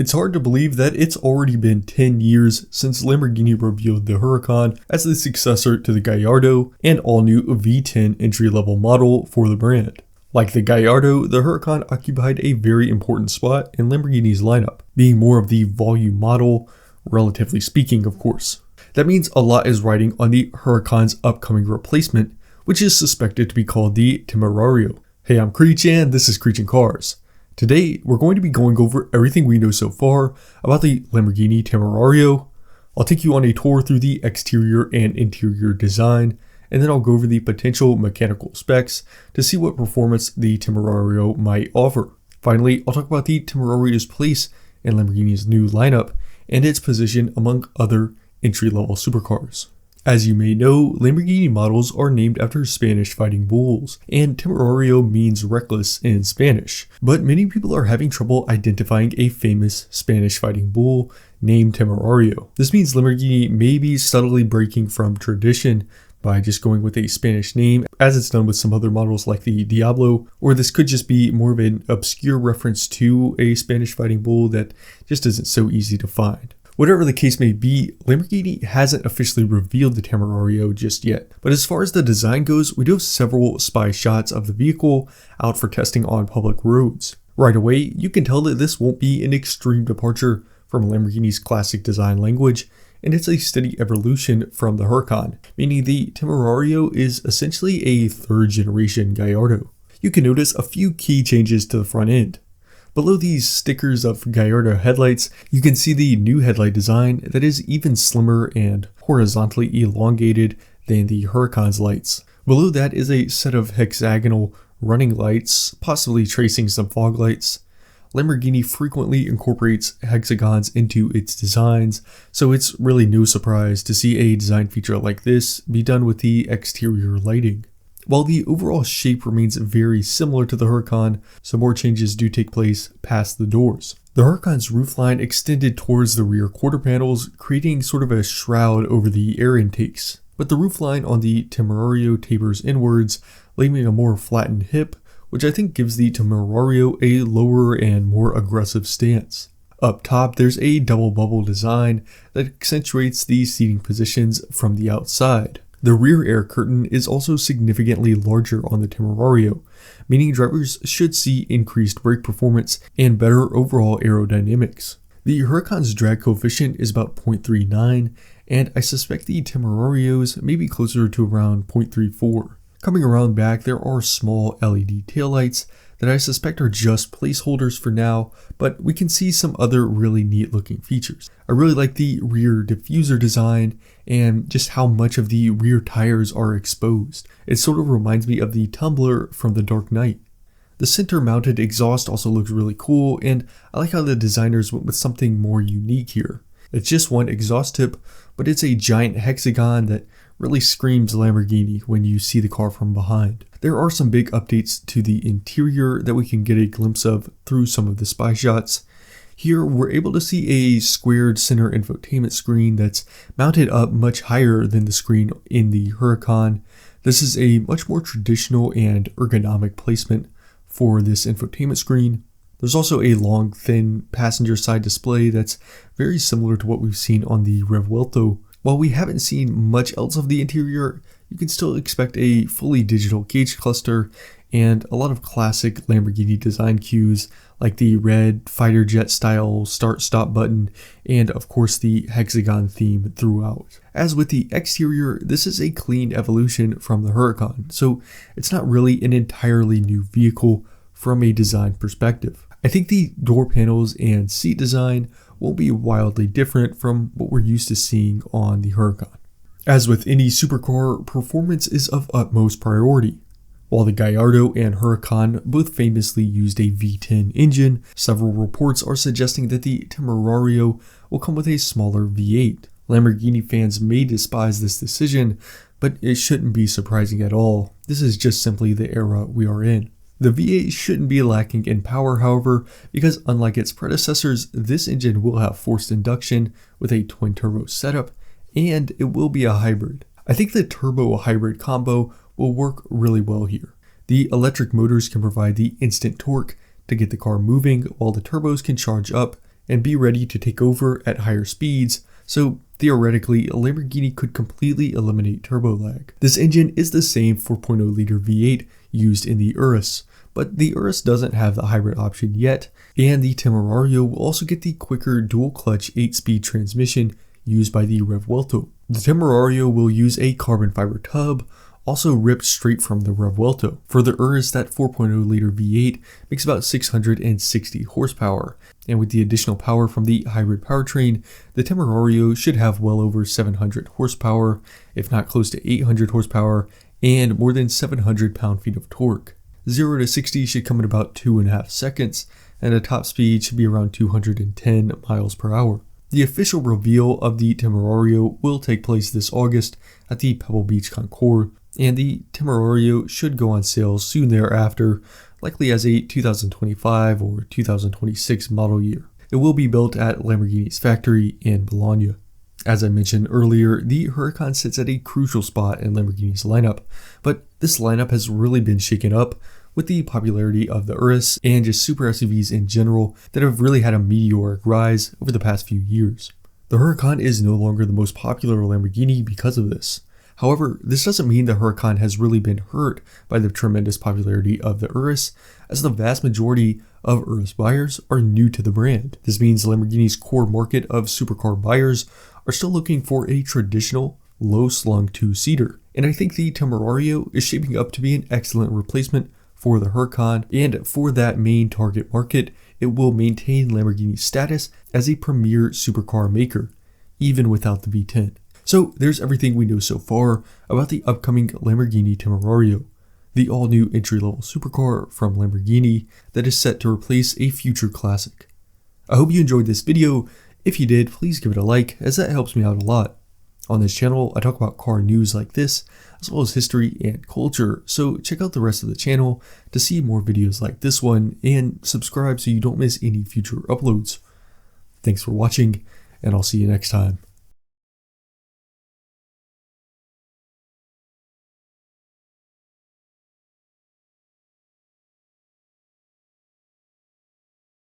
It's hard to believe that it's already been 10 years since Lamborghini revealed the Huracan as the successor to the Gallardo and all-new V10 entry-level model for the brand. Like the Gallardo, the Huracan occupied a very important spot in Lamborghini's lineup, being more of the volume model, relatively speaking of course. That means a lot is riding on the Huracan's upcoming replacement, which is suspected to be called the Temerario. Hey, I'm Creech and this is Creech and Cars. Today, we're going to be going over everything we know so far about the Lamborghini Temerario. I'll take you on a tour through the exterior and interior design, and then I'll go over the potential mechanical specs to see what performance the Temerario might offer. Finally, I'll talk about the Temerario's place in Lamborghini's new lineup and its position among other entry-level supercars. As you may know, Lamborghini models are named after Spanish fighting bulls, and Temerario means reckless in Spanish. But many people are having trouble identifying a famous Spanish fighting bull named Temerario. This means Lamborghini may be subtly breaking from tradition by just going with a Spanish name, as it's done with some other models like the Diablo, or this could just be more of an obscure reference to a Spanish fighting bull that just isn't so easy to find. Whatever the case may be, Lamborghini hasn't officially revealed the Temerario just yet. But as far as the design goes, we do have several spy shots of the vehicle out for testing on public roads. Right away, you can tell that this won't be an extreme departure from Lamborghini's classic design language, and it's a steady evolution from the Huracan, meaning the Temerario is essentially a third-generation Gallardo. You can notice a few key changes to the front end. Below these stickers of Gallardo headlights, you can see the new headlight design that is even slimmer and horizontally elongated than the Huracan's lights. Below that is a set of hexagonal running lights, possibly tracing some fog lights. Lamborghini frequently incorporates hexagons into its designs, so it's really no surprise to see a design feature like this be done with the exterior lighting. While the overall shape remains very similar to the Huracan, some more changes do take place past the doors. The Huracan's roofline extended towards the rear quarter panels, creating sort of a shroud over the air intakes. But the roofline on the Temerario tapers inwards, leaving a more flattened hip, which I think gives the Temerario a lower and more aggressive stance. Up top, there's a double bubble design that accentuates the seating positions from the outside. The rear air curtain is also significantly larger on the Temerario, meaning drivers should see increased brake performance and better overall aerodynamics. The Huracan's drag coefficient is about 0.39, and I suspect the Temerario's may be closer to around 0.34. Coming around back, there are small LED taillights that I suspect are just placeholders for now, but we can see some other really neat looking features. I really like the rear diffuser design and just how much of the rear tires are exposed. It sort of reminds me of the tumbler from The Dark Knight. The center mounted exhaust also looks really cool, and I like how the designers went with something more unique here. It's just one exhaust tip, but it's a giant hexagon that really screams Lamborghini when you see the car from behind. There are some big updates to the interior that we can get a glimpse of through some of the spy shots. Here we're able to see a squared center infotainment screen that's mounted up much higher than the screen in the Huracan. This is a much more traditional and ergonomic placement for this infotainment screen. There's also a long, thin passenger side display that's very similar to what we've seen on the Revuelto. While we haven't seen much else of the interior, you can still expect a fully digital gauge cluster and a lot of classic Lamborghini design cues like the red fighter jet style start-stop button and of course the hexagon theme throughout. As with the exterior, this is a clean evolution from the Huracan, so it's not really an entirely new vehicle from a design perspective. I think the door panels and seat design won't be wildly different from what we're used to seeing on the Huracan. As with any supercar, performance is of utmost priority. While the Gallardo and Huracan both famously used a V10 engine, several reports are suggesting that the Temerario will come with a smaller V8. Lamborghini fans may despise this decision, but it shouldn't be surprising at all. This is just simply the era we are in. The V8 shouldn't be lacking in power, however, because unlike its predecessors, this engine will have forced induction with a twin-turbo setup, and it will be a hybrid. I think the turbo-hybrid combo will work really well here. The electric motors can provide the instant torque to get the car moving, while the turbos can charge up and be ready to take over at higher speeds, so theoretically, a Lamborghini could completely eliminate turbo lag. This engine is the same 4.0 liter V8 used in the Urus, but the Urus doesn't have the hybrid option yet, and the Temerario will also get the quicker dual clutch 8-speed transmission used by the Revuelto. The Temerario will use a carbon fiber tub, also ripped straight from the Revuelto. For the Urus, that 4.0 liter V8 makes about 660 horsepower, and with the additional power from the hybrid powertrain, the Temerario should have well over 700 horsepower, if not close to 800 horsepower, and more than 700 pound-feet of torque. 0 to 60 should come in about 2.5 seconds, and a top speed should be around 210 miles per hour. The official reveal of the Temerario will take place this August at the Pebble Beach Concours, and the Temerario should go on sale soon thereafter, likely as a 2025 or 2026 model year. It will be built at Lamborghini's factory in Bologna. As I mentioned earlier, the Huracan sits at a crucial spot in Lamborghini's lineup, but this lineup has really been shaken up with the popularity of the Urus and just super SUVs in general that have really had a meteoric rise over the past few years. The Huracan is no longer the most popular Lamborghini because of this. However, this doesn't mean the Huracan has really been hurt by the tremendous popularity of the Urus, as the vast majority of Urus buyers are new to the brand. This means Lamborghini's core market of supercar buyers are still looking for a traditional, low-slung two-seater, and I think the Temerario is shaping up to be an excellent replacement for the Huracan, and for that main target market, it will maintain Lamborghini's status as a premier supercar maker, even without the V10. So there's everything we know so far about the upcoming Lamborghini Temerario, the all-new entry-level supercar from Lamborghini that is set to replace a future classic. I hope you enjoyed this video. If you did, please give it a like, as that helps me out a lot. On this channel, I talk about car news like this, as well as history and culture, so check out the rest of the channel to see more videos like this one, and subscribe so you don't miss any future uploads. Thanks for watching, and I'll see you next time.